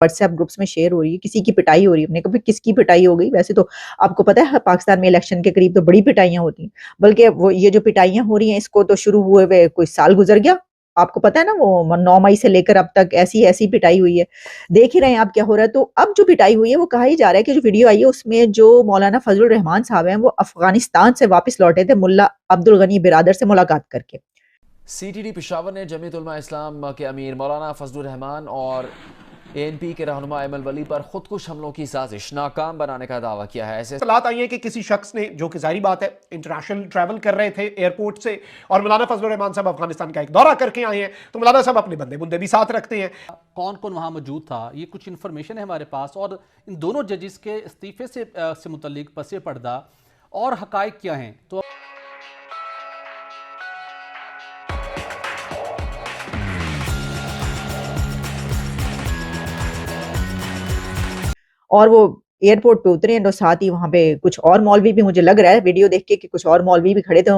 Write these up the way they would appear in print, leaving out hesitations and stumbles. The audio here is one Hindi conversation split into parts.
व्हाट्सएप ग्रुप्स में शेयर हो रही है, किसी की पिटाई हो रही है। हमने कहा किसकी पिटाई हो गई? वैसे तो आपको पता है पाकिस्तान में इलेक्शन के करीब तो बड़ी पिटाइयां होती हैं, बल्कि वो ये जो पिटाइयां हो रही हैं इसको तो शुरू हुए हुए कोई साल गुजर गया। आपको पता है ना वो 9 मई से लेकर अब तक ऐसी ऐसी पिटाई हुई है। देख ही रहे हैं आप क्या हो रहा है। तो अब जो पिटाई हुई है वो कहा ही जा रहा है कि जो वीडियो आई है उसमें जो मौलाना फजलुर रहमान साहब हैं वो अफगानिस्तान से वापस लौटे थे मुल्ला अब्दुल गनी बिरादर से मुलाकात करके। CTD पेशावर ने जमीयत उलमा इस्लाम के अमीर मौलाना फजलुर रहमान और ANP के रहनुमा अमल वली पर खुदकुश हमलों की साजिश नाकाम बनाने का दावा किया है। ऐसे इत्तलात आई है कि किसी शख्स ने, जो कि जाहिर बात है इंटरनेशनल ट्रैवल कर रहे थे एयरपोर्ट से, और मौलाना फजलुर रहमान साहब अफगानिस्तान का एक दौरा करके आए हैं, तो मौलाना साहब अपने बंदे बुंदे भी साथ रखते हैं। कौन कौन वहाँ मौजूद था, ये कुछ इन्फॉर्मेशन है हमारे पास, और इन दोनों जजेस के इस्तीफे से मुतल्लिक पसे पर्दा और हकायक क्या हैं। तो और वो एयरपोर्ट पे उतरे और साथ ही वहां पे कुछ और मौलवी भी, मुझे लग रहा है वीडियो देख के कि कुछ और मौलवी भी खड़े थे।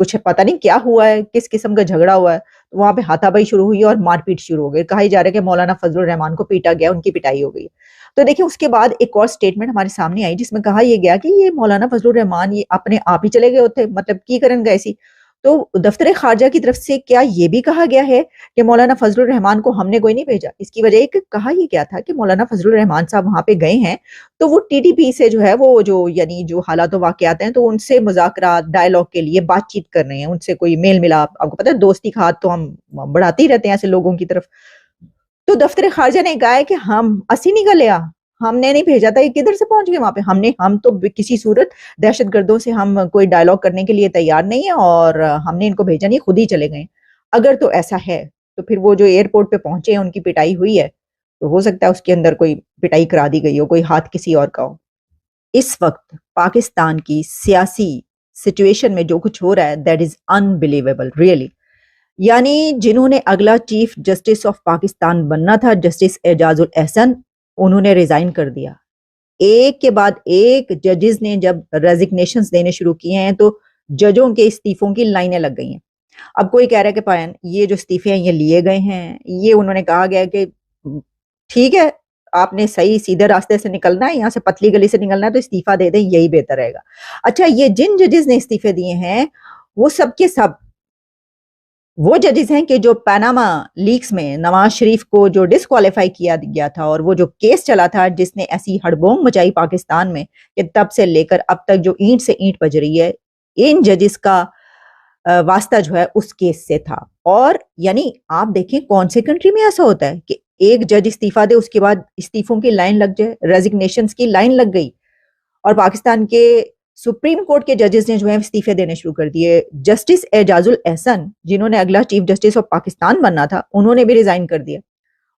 कुछ पता नहीं क्या हुआ है, किस किस्म का झगड़ा हुआ है, तो वहां पे हाथापाई शुरू हुई और मारपीट शुरू हो गई। कहा जा रहा है कि मौलाना फजलुर रहमान को पीटा गया, उनकी पिटाई हो गई। तो देखिए उसके बाद एक और स्टेटमेंट हमारे सामने आई जिसमें कहा यह गया कि ये मौलाना फजलुर रहमान ये अपने आप ही चले गए होते, मतलब की करन गए सी। तो दफ्तर खारजा की तरफ से क्या ये भी कहा गया है कि मौलाना फजलुर रहमान को हमने कोई नहीं भेजा? इसकी वजह एक कहा ये क्या था कि मौलाना फजलुर रहमान साहब वहां पे गए हैं तो वो टीटीपी से जो है वो जो यानी जो हालात वाकयात हैं तो उनसे मुज़ाकरात डायलॉग के लिए बातचीत कर रहे हैं, उनसे कोई मेल मिलाप, आपको पता है दोस्ती का हाथ तो हम बढ़ाते ही रहते हैं ऐसे लोगों की तरफ। तो दफ्तर खारजा ने कहा है कि हम असी नहीं गलिया, हमने नहीं भेजा था, ये किधर से पहुंच गए वहां पे? हम तो किसी सूरत दहशतगर्दों से हम कोई डायलॉग करने के लिए तैयार नहीं है और हमने इनको भेजा नहीं, खुद ही चले गए। अगर तो ऐसा है तो फिर वो जो एयरपोर्ट पे पहुंचे हैं उनकी पिटाई हुई है, तो हो सकता है उसके अंदर कोई पिटाई करा दी गई हो, कोई हाथ किसी और का हो। इस वक्त पाकिस्तान की सियासी सिचुएशन में जो कुछ हो रहा है दैट इज अनबिलीवेबल रियली। यानी जिन्होंने अगला चीफ जस्टिस ऑफ पाकिस्तान बनना था, जस्टिस एजाजुल एहसन, उन्होंने रिजाइन कर दिया। एक के बाद एक जजेस ने जब रेजिग्नेशंस देने शुरू किए हैं तो जजों के इस्तीफों की लाइनें लग गई हैं। अब कोई कह रहा है कि पायन ये जो इस्तीफे हैं ये लिए गए हैं, ये उन्होंने कहा गया कि ठीक है आपने सही सीधे रास्ते से निकलना है, यहाँ से पतली गली से निकलना है तो इस्तीफा दे दें, यही बेहतर रहेगा। अच्छा ये जिन जजेस ने इस्तीफे दिए हैं वो सब के सब वो जजेस हैं कि जो पनामा लीक्स में नवाज शरीफ को जो डिस्क्वालीफाई किया गया था और वो जो केस चला था जिसने ऐसी हड़बोंग मचाई पाकिस्तान में कि तब से लेकर अब तक जो ईंट से ईंट बज रही है, इन जजेस का वास्ता जो है उस केस से था। और यानी आप देखें कौन से कंट्री में ऐसा होता है कि एक जज इस्तीफा दे उसके बाद इस्तीफों की लाइन लग जाए, रेजिग्नेशंस की लाइन लग गई। और पाकिस्तान के सुप्रीम कोर्ट के जजेस ने जो है इस्तीफे देने शुरू कर दिए। जस्टिस एजाजुल एहसन जिन्होंने अगला चीफ जस्टिस ऑफ पाकिस्तान बनना था उन्होंने भी रिजाइन कर दिया।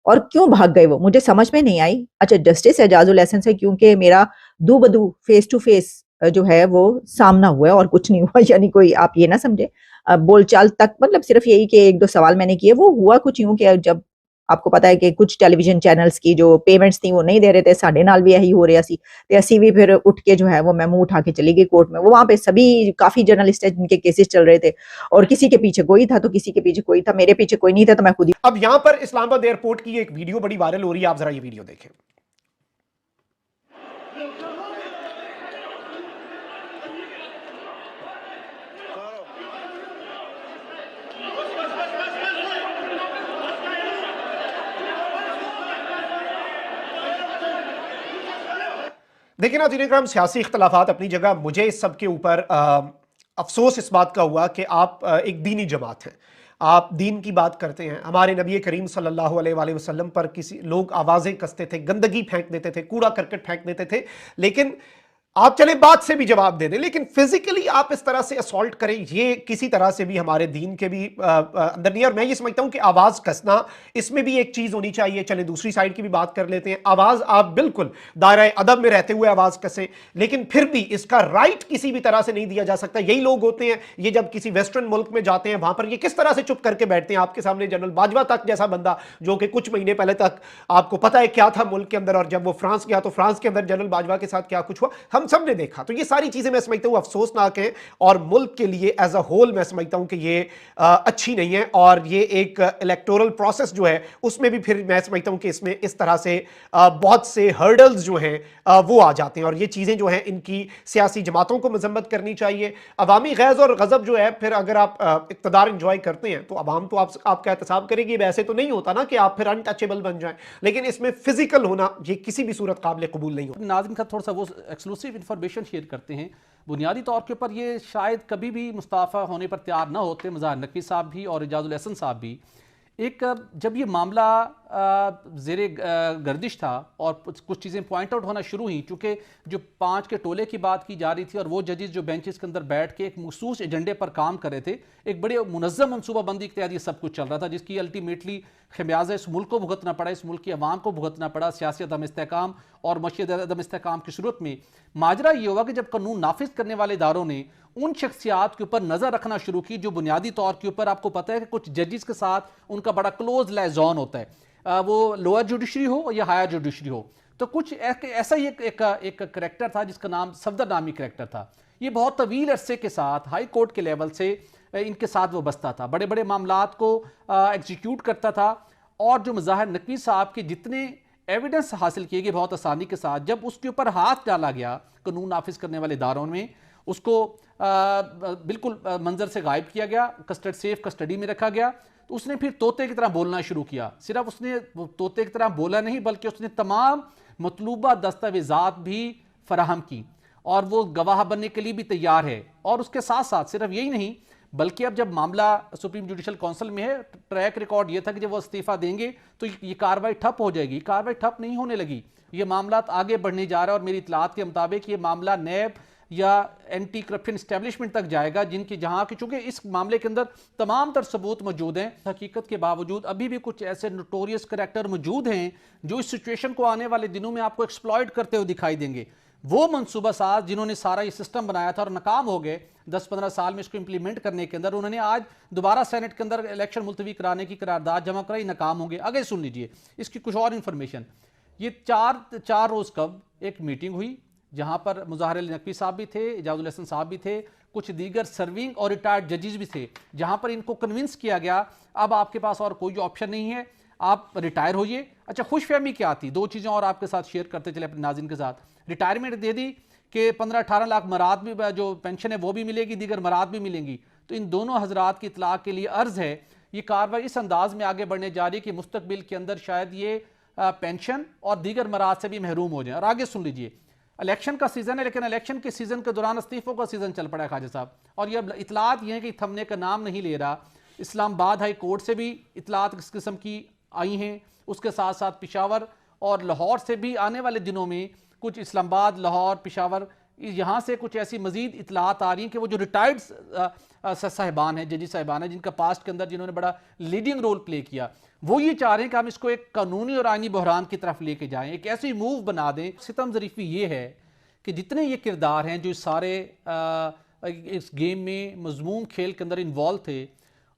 और क्यों भाग गए वो मुझे समझ में नहीं आई। अच्छा जस्टिस एजाजुल एहसन से क्योंकि मेरा दू बदू फेस टू फेस जो है वो सामना हुआ है और कुछ नहीं हुआ, यानी कोई आप ये ना समझे बोलचाल तक, मतलब सिर्फ यही कि एक दो सवाल मैंने किए। वो हुआ कुछ यूं कि जब आपको पता है कि कुछ टेलीविजन चैनल्स की जो पेमेंट्स थी वो नहीं दे रहे थे, साढ़े नाल भी यही हो रहा सी, तो असी भी फिर उठ के जो है वो मैं मुंह उठा के चली गई कोर्ट में। वो वहां पे सभी काफी जर्नलिस्ट है जिनके केसेस चल रहे थे और किसी के पीछे कोई था तो किसी के पीछे कोई था, मेरे पीछे कोई नहीं था तो मैं खुद ही। अब यहां पर इस्लामाबाद एयरपोर्ट की एक वीडियो बड़ी वायरल हो रही है, आप जरा ये वीडियो देखें। देखिए ना जिन्हें सियासी इख्तलाफात अपनी जगह, मुझे इस सब के ऊपर अफसोस इस बात का हुआ कि आप एक दीनी जमात हैं, आप दीन की बात करते हैं। हमारे नबी करीम सल्लल्लाहु अलैहि वसल्लम पर किसी लोग आवाज़ें कसते थे, गंदगी फेंक देते थे, कूड़ा करकट फेंक देते थे, लेकिन आप चले बात से भी जवाब दे दें, लेकिन फिजिकली आप इस तरह से असॉल्ट करें, ये किसी तरह से भी हमारे दीन के भी अंदर नहीं है। और मैं ये समझता हूं कि आवाज कसना, इसमें भी एक चीज होनी चाहिए। चले दूसरी साइड की भी बात कर लेते हैं। आवाज आप बिल्कुल दायरा अदब में रहते हुए आवाज कसें, लेकिन फिर भी इसका राइट किसी भी तरह से नहीं दिया जा सकता। यही लोग होते हैं, ये जब किसी वेस्टर्न मुल्क में जाते हैं वहां पर ये किस तरह से चुप करके बैठते हैं। आपके सामने जनरल बाजवा तक जैसा बंदा, जो कि कुछ महीने पहले तक आपको पता है क्या था मुल्क के अंदर, और जब वो फ्रांस गया तो फ्रांस के अंदर जनरल बाजवा के साथ क्या कुछ हुआ। हम सब ने देखा। तो ये सारी चीजें मैं समझता हूं अफसोसनाक हैं और मुल्क के लिए एज अ होल मैं समझता हूं कि ये अच्छी नहीं है। और ये एक इलेक्टोरल प्रोसेस जो है उसमें भी फिर मैं समझता हूं कि इसमें इस तरह से बहुत से हर्डल्स जो हैं वो आ जाते हैं। और ये चीजें जो हैं इनकी सियासी जमातों को मजम्मत करनी चाहिए। अवामी गैज़ और गज़ब जो है, फिर अगर आप इक़्तिदार इंजॉय करते हैं तो अवाम तो आपका एहतसाब करेगी। वैसे तो नहीं होता ना कि आप फिर अनटचेबल बन जाएं, लेकिन इसमें फिजिकल होना ये किसी भी सूरत काबिल कबूल नहीं होता। नाज़रीन का थोड़ा सा वो एक्सक्लूसिव इंफॉर्मेशन शेयर करते हैं। बुनियादी तौर के ऊपर ये शायद कभी भी मुस्ताफ़ा होने पर तैयार ना होते, मज़ाहिर नकवी साहब भी और इजाज़ुल हसन साहब भी। एक जब ये मामला ज़ेरे गर्दिश था और कुछ चीज़ें पॉइंट आउट होना शुरू हुई, चूँकि जो 5 के टोले की बात की जा रही थी और वो जजेस जो बेंचेस के अंदर बैठ के एक मखसूस एजेंडे पर काम कर रहे थे, एक बड़े मुनज़्ज़म मनसूबाबंदी के तहत ये सब कुछ चल रहा था, जिसकी अल्टीमेटली खमियाजा इस मुल्क को भुगतना पड़ा, इस मुल्क की अवाम को भुगतना पड़ा, सियासी अदम इस्तेहकाम और मशीद अदम इस्तेहकाम की सूरत में। माजरा ये होगा कि जब कानून नाफिज करने वाले इदारों ने उन शख्सियात के ऊपर नजर रखना शुरू की जो बुनियादी तौर के ऊपर, आपको पता है कि कुछ जजेस के साथ उनका बड़ा क्लोज लाइजॉन होता है, वो लोअर जुडिशरी हो या हायर जुडिशरी हो, तो कुछ ऐसा ही एक करेक्टर था जिसका नाम सफदर नामी करेक्टर था। ये बहुत तवील अरसे के साथ हाई कोर्ट के लेवल से इनके साथ वो बसता था, बड़े बड़े मामलात को एग्जीक्यूट करता था। और जो मज़ाहिर नकवी साहब के जितने एविडेंस हासिल किए गए बहुत आसानी के साथ, जब उसके ऊपर हाथ डाला गया कानून नाफिज करने वाले इदारों में, उसको बिल्कुल मंजर से गायब किया गया, सेफ कस्टडी में रखा गया। तो उसने फिर तोते की तरह बोलना शुरू किया। सिर्फ उसने तोते की तरह बोला नहीं, बल्कि उसने तमाम मतलूबा दस्तावेजात भी फराहम की और वो गवाह बनने के लिए भी तैयार है। और उसके साथ साथ सिर्फ यही नहीं, बल्कि अब जब मामला सुप्रीम जुडिशल काउंसिल में है, ट्रैक रिकॉर्ड ये था कि जब वो इस्तीफा देंगे तो ये कार्रवाई ठप हो जाएगी। कार्रवाई ठप नहीं होने लगी, ये मामला आगे बढ़ने जा रहा है। और मेरी इतलात के मुताबिक ये मामला नैब या एंटी करप्शन एस्टेब्लिशमेंट तक जाएगा, जहां की चूंकि इस मामले के अंदर तमाम तर सबूत मौजूद हैं। हकीकत के बावजूद अभी भी कुछ ऐसे नोटोरियस करैक्टर मौजूद हैं जो इस सिचुएशन को आने वाले दिनों में आपको एक्सप्लॉइट करते हुए दिखाई देंगे। वो मनसूबा साज जिन्होंने सारा ये सिस्टम बनाया था और नाकाम हो गए 10-15 साल में इसको इंप्लीमेंट करने के अंदर, उन्होंने आज दोबारा सेनेट के अंदर इलेक्शन मुलतवी कराने की करारदाद जमा कराई, नाकाम होंगे। आगे सुन लीजिए इसकी कुछ और इंफॉर्मेशन। ये चार रोज कब एक मीटिंग हुई जहां पर मुज़ाहिर नकवी साहब भी थे, इजाज़ुल हसन साहब भी थे, कुछ दीगर सर्विंग और रिटायर्ड जजेस भी थे, जहां पर इनको कन्विंस किया गया अब आपके पास और कोई ऑप्शन नहीं है, आप रिटायर होइए। अच्छा, खुशफहमी क्या थी? दो चीज़ें और आपके साथ शेयर करते चले अपने नाज़रीन के साथ। रिटायरमेंट दे दी कि 15-18 लाख मराद भी, जो पेंशन है वो भी मिलेगी, दीगर मराद भी मिलेंगी। तो इन दोनों हजरात की इतलाक के लिए अर्ज है। ये कार्रवाई इस अंदाज में आगे बढ़ने जा रही है कि मुस्तकबिल के अंदर शायद ये पेंशन और दीगर मराद से भी महरूम हो जाए। और आगे सुन लीजिए, इलेक्शन का सीजन है, लेकिन इलेक्शन के सीजन के दौरान इस्तीफों का सीजन चल पड़ा है ख्वाजा साहब। और ये इतलात ये है कि थमने का नाम नहीं ले रहा। इस्लामाबाद हाई कोर्ट से भी इतलात इस किस्म की आई हैं, उसके साथ साथ पिशावर और लाहौर से भी आने वाले दिनों में कुछ इस्लामाबाद, लाहौर, पिशावर, यहाँ से कुछ ऐसी मजीद इतलात आ रही हैं कि वो जो रिटायर्ड साहिबान हैं, जजी साहिबान हैं, जिनका पास्ट के अंदर जिन्होंने बड़ा लीडिंग रोल प्ले किया, वो ये चाह रहे हैं कि हम इसको एक कानूनी और आईनी बहरान की तरफ लेके जाएं, एक ऐसी मूव बना दें। सितम ज़रीफ़ी ये है कि जितने ये किरदार हैं जो सारे इस गेम में मजमूम खेल के अंदर इन्वॉल्व थे,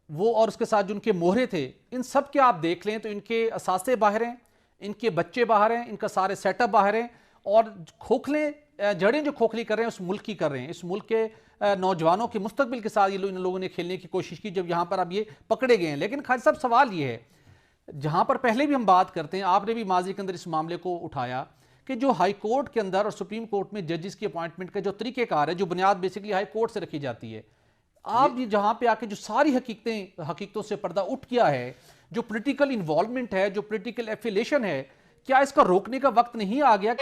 वो और उसके साथ जो उनके मोहरे थे, इन सब के आप देख लें तो इनके असासे बाहर हैं, इनके बच्चे बाहर हैं, इनका सारे सेटअप बाहर हैं। और खोखले जड़ें जो खोखली कर रहे हैं उस मुल्क की कर रहे हैं। इस मुल्क के नौजवानों के मुस्तकबिल के साथ इन लोगों ने खेलने की कोशिश की जब यहाँ पर अब ये पकड़े गए हैं। लेकिन खाली सब सवाल ये है, जहाँ पर पहले भी हम बात करते हैं, आपने भी माजी के अंदर इस मामले को उठाया कि जो हाई कोर्ट के अंदर और सुप्रीम कोर्ट में जजेस की अपॉइंटमेंट का जो तरीक़ेकार है, जो बुनियाद बेसिकली हाई कोर्ट से रखी जाती है, आप ये जहाँ पे आके जो सारी हकीकतों से पर्दा उठ गया है, जो पोलिटिकल इन्वॉल्वमेंट है, जो पोलिटिकल एफिलेशन है, क्या इसका रोकने का वक्त नहीं आ गया?